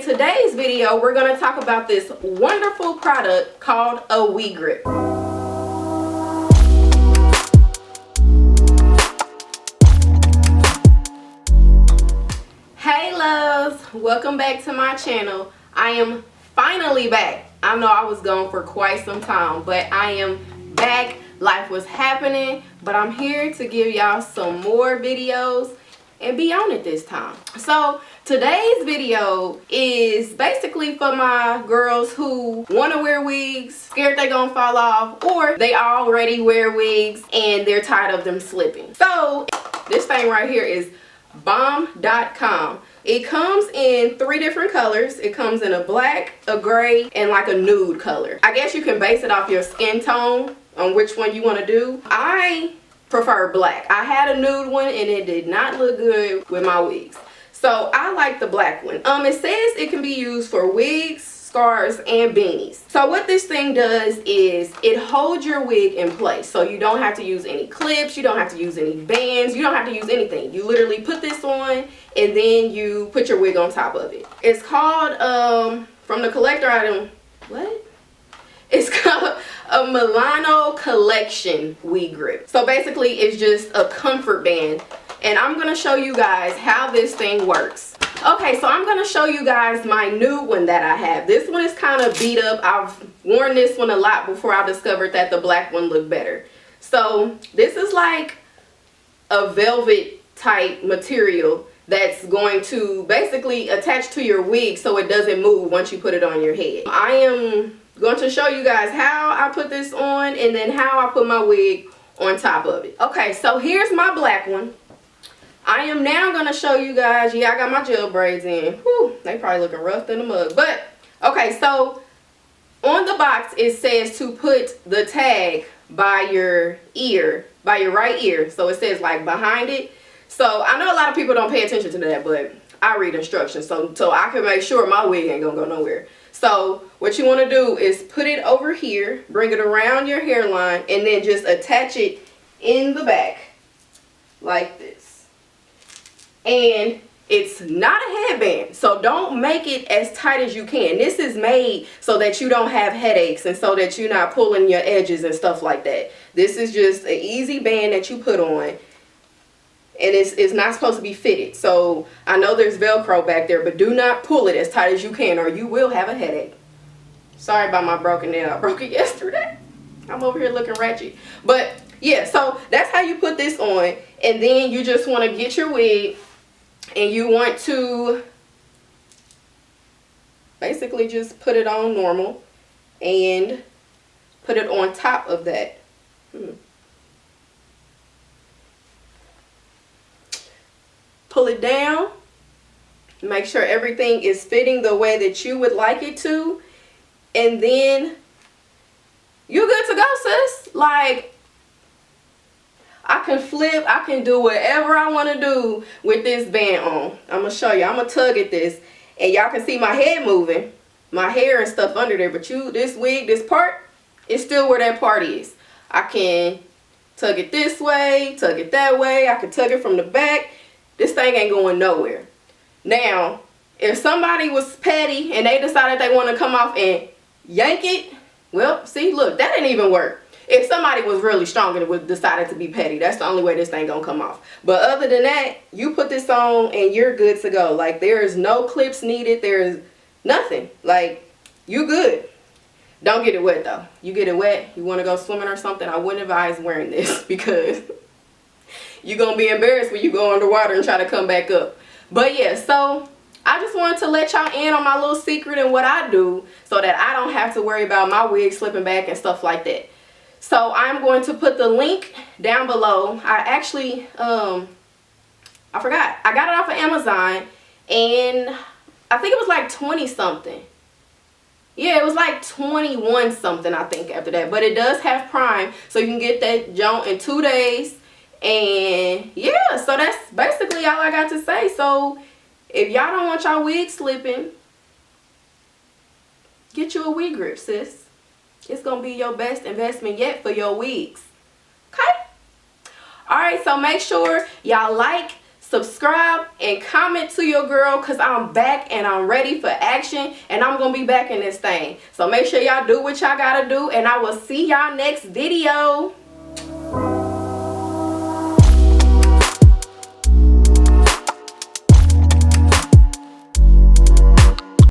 today's video, we're going to talk about this wonderful product called a WiGrip. Hey loves, welcome back to my channel. I am finally back. I know I was gone for quite some time, but I am back. Life was happening, but I'm here to give y'all some more videos and be on it this time. So today's video is basically for my girls who want to wear wigs, scared they're gonna fall off, or they already wear wigs and they're tired of them slipping. So this thing right here is bomb.com. It comes in 3 different colors. It comes in a black, a gray, and like a nude color. I guess you can base it off your skin tone on which one you want to do. I prefer black. I had a nude one and it did not look good with my wigs. So I like the black one. It says it can be used for wigs, scarves, and beanies. So what this thing does is it holds your wig in place. So you don't have to use any clips, you don't have to use any bands, you don't have to use anything. You literally put this on and then you put your wig on top of it. It's called, from the collector item, what? It's called a Milano collection WiGrip. So basically it's just a comfort band. And I'm going to show you guys how this thing works. Okay, so I'm going to show you guys my new one that I have. This one is kind of beat up. I've worn this one a lot before I discovered that the black one looked better. So this is like a velvet type material that's going to basically attach to your wig so it doesn't move once you put it on your head. I am going to show you guys how I put this on and then how I put my wig on top of it. Okay, so here's my black one. I am now going to show you guys, yeah, I got my gel braids in. Whew, they probably looking rough in the mug. But, okay, so on the box it says to put the tag by your ear, by your right ear. So it says like behind it. So I know a lot of people don't pay attention to that, but I read instructions so I can make sure my wig ain't going to go nowhere. So what you want to do is put it over here, bring it around your hairline, and then just attach it in the back like this. And it's not a headband, so don't make it as tight as you can. This is made so that you don't have headaches and so that you're not pulling your edges and stuff like that. This is just an easy band that you put on, and it's not supposed to be fitted. So I know there's Velcro back there, but do not pull it as tight as you can or you will have a headache. Sorry about my broken nail. I broke it yesterday. I'm over here looking ratchet. But yeah, so that's how you put this on. And then you just want to get your wig and you want to basically just put it on normal and put it on top of that. Pull it down. Make sure everything is fitting the way that you would like it to. And then you're good to go, sis. Like, I can flip, I can do whatever I want to do with this band on. I'm going to show you. I'm going to tug at this. And y'all can see my head moving. My hair and stuff under there. But this wig, this part, is still where that part is. I can tug it this way, tug it that way. I can tug it from the back. This thing ain't going nowhere. Now, if somebody was petty and they decided they want to come off and yank it, well, see, look, that didn't even work. If somebody was really strong and would decided to be petty, that's the only way this thing gonna come off. But other than that, you put this on and you're good to go. Like, there is no clips needed. There's nothing. Like, you good. Don't get it wet though. You get it wet, you want to go swimming or something, I wouldn't advise wearing this because you're gonna be embarrassed when you go underwater and try to come back up. But yeah, so I just wanted to let y'all in on my little secret and what I do so that I don't have to worry about my wig slipping back and stuff like that. So I'm going to put the link down below. I actually, I forgot. I got it off of Amazon and I think it was like 20 something. Yeah, it was like 21 something I think after that. But it does have Prime, so you can get that junk in 2 days. And yeah, so that's basically all I got to say. So if y'all don't want y'all wig slipping, get you a WiGrip, sis. It's going to be your best investment yet for your wigs. Okay? Alright, so make sure y'all like, subscribe, and comment to your girl, because I'm back and I'm ready for action, and I'm going to be back in this thing. So make sure y'all do what y'all got to do, and I will see y'all next video.